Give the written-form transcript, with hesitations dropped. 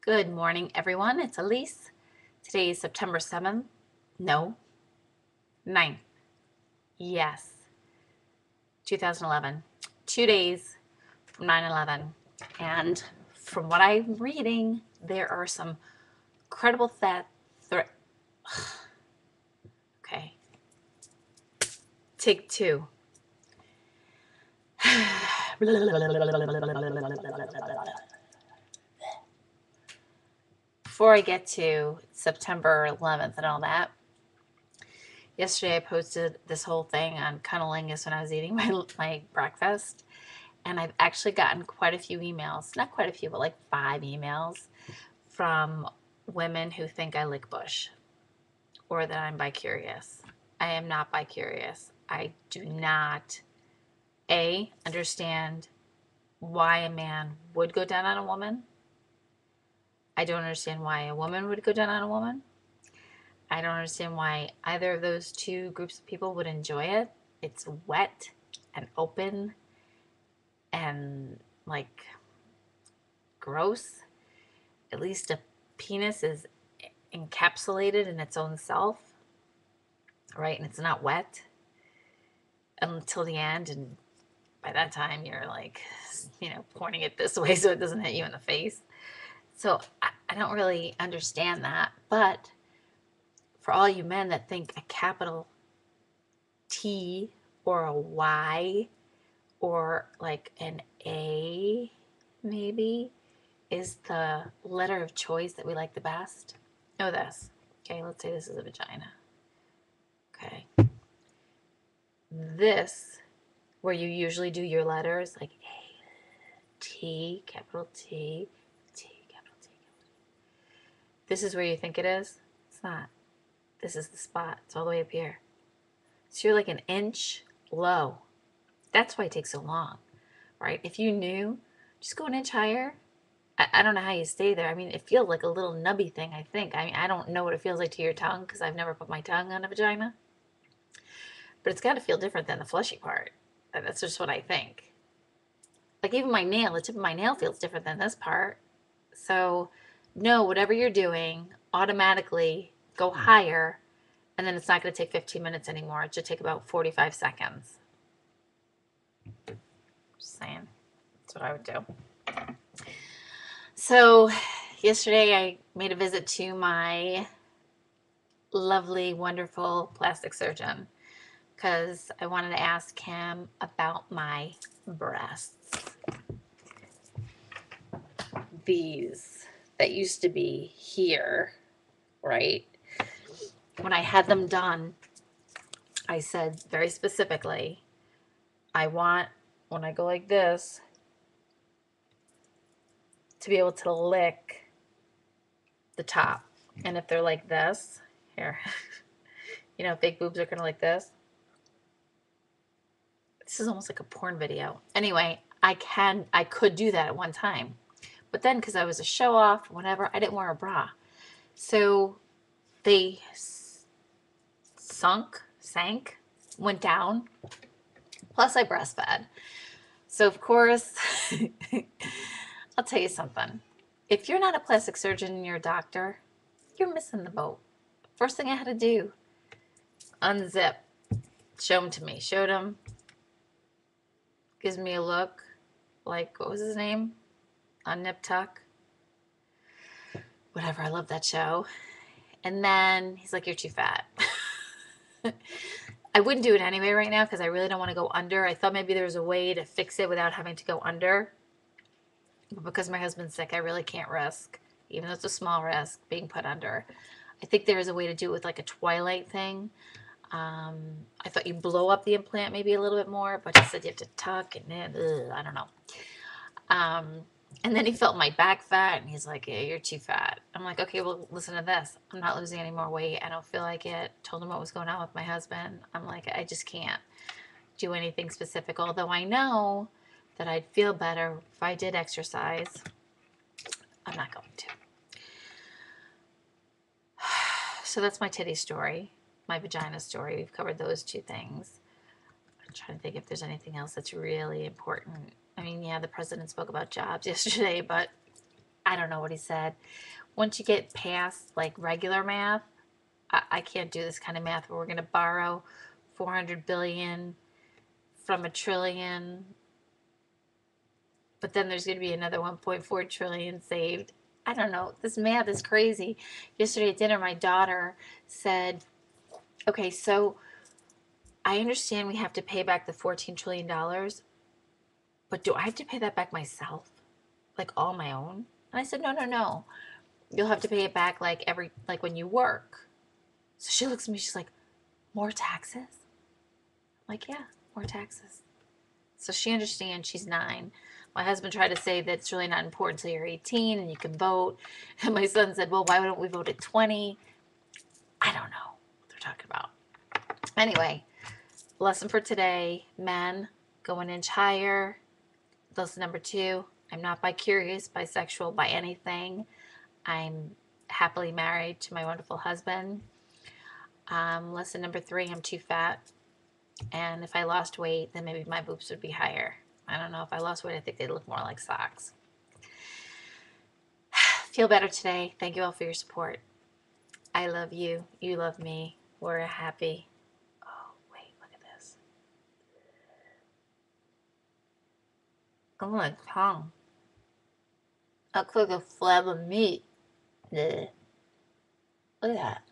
Good morning, everyone. It's Alyce. Today is September 7th. No, 9th. Yes, 2011. 2 days from 9/11. And from what I'm reading, there are some credible threat. Okay. Take two. Before I get to September 11th and all that, yesterday I posted this whole thing on cunnilingus when I was eating my breakfast. And I've actually gotten quite a few emails, not quite a few, but like 5 emails from women who think I lick bush or that I'm bi-curious. I am not bi-curious. I do not, understand why a man would go down on a woman. I don't understand why a woman would go down on a woman. I don't understand why either of those two groups of people would enjoy it. It's wet and open and like gross. At least a penis is encapsulated in its own self, right? And it's not wet until the end. And by that time, you're like, pointing it this way so it doesn't hit you in the face. So I don't really understand that. But for all you men that think a capital T or a Y or like an A, maybe, is the letter of choice that we like the best, know this. Okay, let's say this is a vagina. Okay. This, where you usually do your letters, like A, T, capital T, T, capital T, capital T. This is where you think it is? It's not. This is the spot. It's all the way up here. So you're like an inch low. That's why it takes so long, right? If you knew, just go an inch higher. I don't know how you stay there. I mean, it feels like a little nubby thing, I think. I mean, I don't know what it feels like to your tongue because I've never put my tongue on a vagina. But it's got to feel different than the fleshy part. That's just what I think. Like even my nail, the tip of my nail feels different than this part. So, no, whatever you're doing, automatically go higher, and then it's not going to take 15 minutes anymore. It should take about 45 seconds. Just saying. That's what I would do. So, yesterday I made a visit to my lovely, wonderful plastic surgeon because I wanted to ask him about my breasts. These that used to be here, right? When I had them done, I said very specifically, I want, when I go like this, to be able to lick the top. And if they're like this, here, big boobs are kind of like this. This is almost like a porn video. Anyway, I could do that at one time. But then because I was a show off, whatever, I didn't wear a bra. So they sank, went down. Plus I breastfed. So of course, I'll tell you something. If you're not a plastic surgeon and you're a doctor, you're missing the boat. First thing I had to do, unzip, show him to me. Showed him. Gives me a look like, what was his name? On Nip Tuck. Whatever, I love that show. And then he's like, you're too fat. I wouldn't do it anyway right now because I really don't want to go under. I thought maybe there was a way to fix it without having to go under. But because my husband's sick, I really can't risk, even though it's a small risk, being put under. I think there is a way to do it with like a twilight thing. I thought you blow up the implant maybe a little bit more, but he said you have to tuck and then, I don't know. And then he felt my back fat and he's like, yeah, you're too fat. I'm like, okay, well, listen to this. I'm not losing any more weight. I don't feel like it. Told him what was going on with my husband. I'm like, I just can't do anything specific. Although I know that I'd feel better if I did exercise. I'm not going to. So that's my titty story, my vagina story. We've covered those two things. I'm trying to think if there's anything else that's really important. I mean, yeah, the president spoke about jobs yesterday, but I don't know what he said. Once you get past like regular math, I can't do this kind of math where we're going to borrow 400 billion from a trillion, but then there's going to be another 1.4 trillion saved. I don't know. This math is crazy. Yesterday at dinner, my daughter said, okay, so I understand we have to pay back the $14 trillion, but do I have to pay that back myself? Like all my own? And I said, no, no, no. You'll have to pay it back like when you work. So she looks at me, she's like, more taxes? I'm like, yeah, more taxes. So she understands. She's 9. My husband tried to say that it's really not important until you're 18 and you can vote. And my son said, well, why don't we vote at 20? I don't know what they're talking about. Anyway, lesson for today, men, go an inch higher. Lesson number 2, I'm not bi-curious, bisexual, by anything. I'm happily married to my wonderful husband. Lesson number 3, I'm too fat. And if I lost weight, then maybe my boobs would be higher. I don't know. If I lost weight, I think they'd look more like socks. Feel better today. Thank you all for your support. I love you. You love me. We're happy. Oh, wait, look at this. Oh, my tongue. That looks like a flab of meat. Ugh. Look at that.